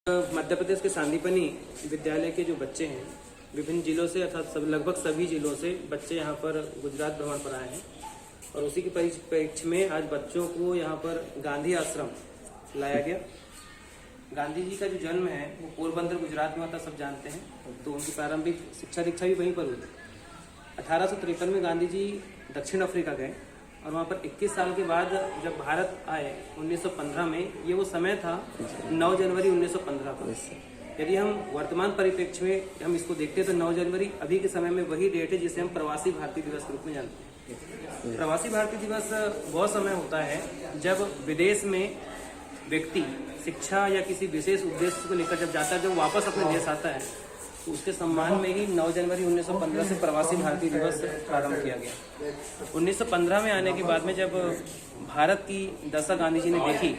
मध्य प्रदेश के सांदीपनी विद्यालय के जो बच्चे हैं विभिन्न जिलों से अर्थात लगभग सभी जिलों से बच्चे यहाँ पर गुजरात भ्रमण पर आए हैं और उसी के परिप्रेक्ष्य में आज बच्चों को यहाँ पर गांधी आश्रम लाया गया। गांधी जी का जो जन्म है वो पोरबंदर गुजरात में होता, सब जानते हैं। तो उनकी प्रारंभिक शिक्षा दीक्षा भी वहीं पर हुई। 1853 में गांधी जी दक्षिण अफ्रीका गए और वहाँ पर 21 साल के बाद जब भारत आए 1915 में, ये वो समय था 9 जनवरी 1915 का। यदि हम वर्तमान परिप्रेक्ष्य में हम इसको देखते हैं तो 9 जनवरी अभी के समय में वही डेट है जिसे हम प्रवासी भारतीय दिवस के रूप में जानते हैं। प्रवासी भारतीय दिवस वह समय होता है जब विदेश में व्यक्ति शिक्षा या किसी विशेष उद्देश्य को लेकर जब जाता है, जब वापस अपने देश आता है, तो उसके सम्मान में ही 9 जनवरी 1915 से प्रवासी भारतीय दिवस प्रारंभ किया गया। 1915 में आने के बाद में जब भारत की दशा गांधी जी ने देखी,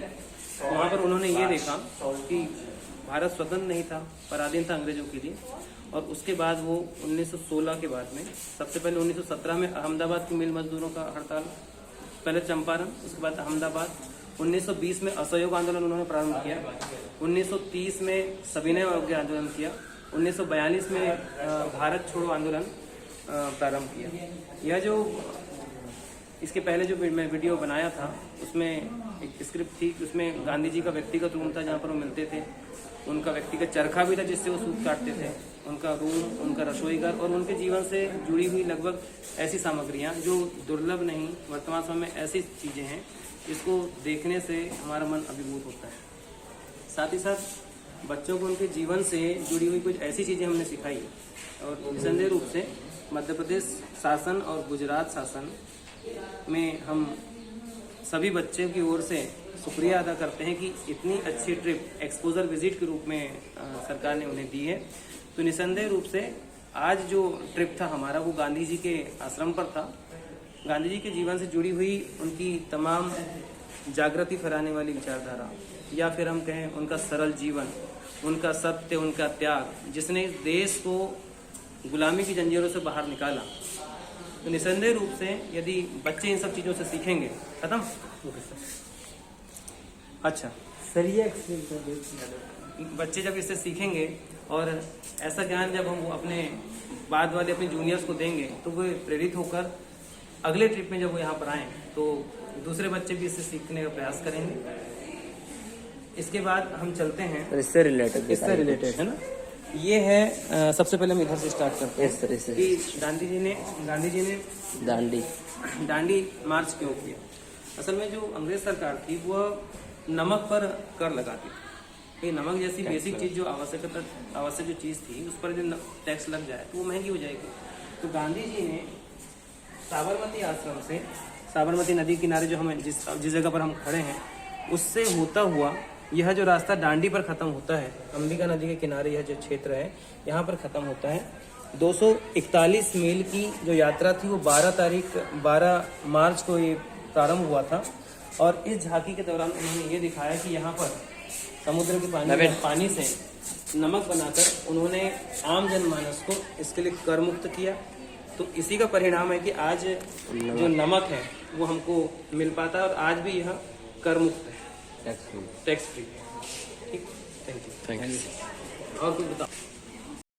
वहाँ पर उन्होंने ये देखा कि भारत स्वतंत्र नहीं था, पराधीन था अंग्रेजों के लिए। और उसके बाद वो 1916 के बाद में, सबसे पहले 1917 में अहमदाबाद की मिल मजदूरों का हड़ताल, पहले चंपारण, उसके बाद अहमदाबाद। 1920 में असहयोग आंदोलन उन्होंने प्रारंभ किया। 1930 में सविनय अवज्ञा आंदोलन किया। 1942 में भारत छोड़ो आंदोलन प्रारंभ किया। यह जो इसके पहले जो मैं वीडियो बनाया था उसमें एक स्क्रिप्ट थी, उसमें गांधी जी का व्यक्तिगत रूम था जहाँ पर वो मिलते थे। उनका व्यक्तिगत चरखा भी था जिससे वो सूत काटते थे, उनका रूम, उनका रसोई घर और उनके जीवन से जुड़ी हुई लगभग ऐसी सामग्रियाँ जो दुर्लभ नहीं, वर्तमान समय में ऐसी चीज़ें हैं जिसको देखने से हमारा मन अभिभूत होता है। साथ ही साथ बच्चों को उनके जीवन से जुड़ी हुई कुछ ऐसी चीज़ें हमने सिखाई और निसंदेह रूप से मध्य प्रदेश शासन और गुजरात शासन में हम सभी बच्चों की ओर से शुक्रिया अदा करते हैं कि इतनी अच्छी ट्रिप एक्सपोजर विजिट के रूप में सरकार ने उन्हें दी है। तो निसंदेह रूप से आज जो ट्रिप था हमारा वो गांधी जी के आश्रम पर था। गांधी जी के जीवन से जुड़ी हुई उनकी तमाम जागृति फैलाने वाली विचारधारा, या फिर हम कहें उनका सरल जीवन, उनका सत्य, उनका त्याग, जिसने इस देश को गुलामी की जंजीरों से बाहर निकाला। तो निसंदेह रूप से यदि बच्चे इन सब चीज़ों से सीखेंगे, खत्म। अच्छा सर, ये एक्सप्लेन कर दीजिए। बच्चे जब इससे सीखेंगे और ऐसा ज्ञान जब हम अपने बाद वाले अपने जूनियर्स को देंगे तो वो प्रेरित होकर अगले ट्रिप में जब वो यहाँ पर आएँ तो दूसरे बच्चे भी इससे सीखने का प्रयास करेंगे। इसके बाद हम चलते हैं इससे रिलेटेड है ना। ये है सबसे पहले हम इधर से स्टार्ट करते हैं कि गांधी जी ने दांडी मार्च क्यों किया। असल में जो अंग्रेज सरकार थी वह नमक पर कर लगाती थी। ये नमक जैसी बेसिक चीज जो आवश्यक जो चीज थी उस पर जो टैक्स लग जाए तो वो महंगी हो जाएगी। तो गांधी जी ने साबरमती आश्रम से, साबरमती नदी किनारे जो हम जिस जगह पर हम खड़े हैं उससे होता हुआ यह जो रास्ता डांडी पर खत्म होता है, अंबिका नदी के किनारे यह जो क्षेत्र है यहाँ पर खत्म होता है। 241 मील की जो यात्रा थी वो 12 मार्च को ये प्रारंभ हुआ था। और इस झांकी के दौरान उन्होंने ये दिखाया कि यहाँ पर समुद्र के पानी से नमक बनाकर उन्होंने आम जनमानस को इसके लिए कर मुक्त किया। तो इसी का परिणाम है कि आज जो नमक है वो हमको मिल पाता है और आज भी यह कर मुक्त है, टैक्स फ्री। ठीक, थैंक यू। और कुछ बताओ।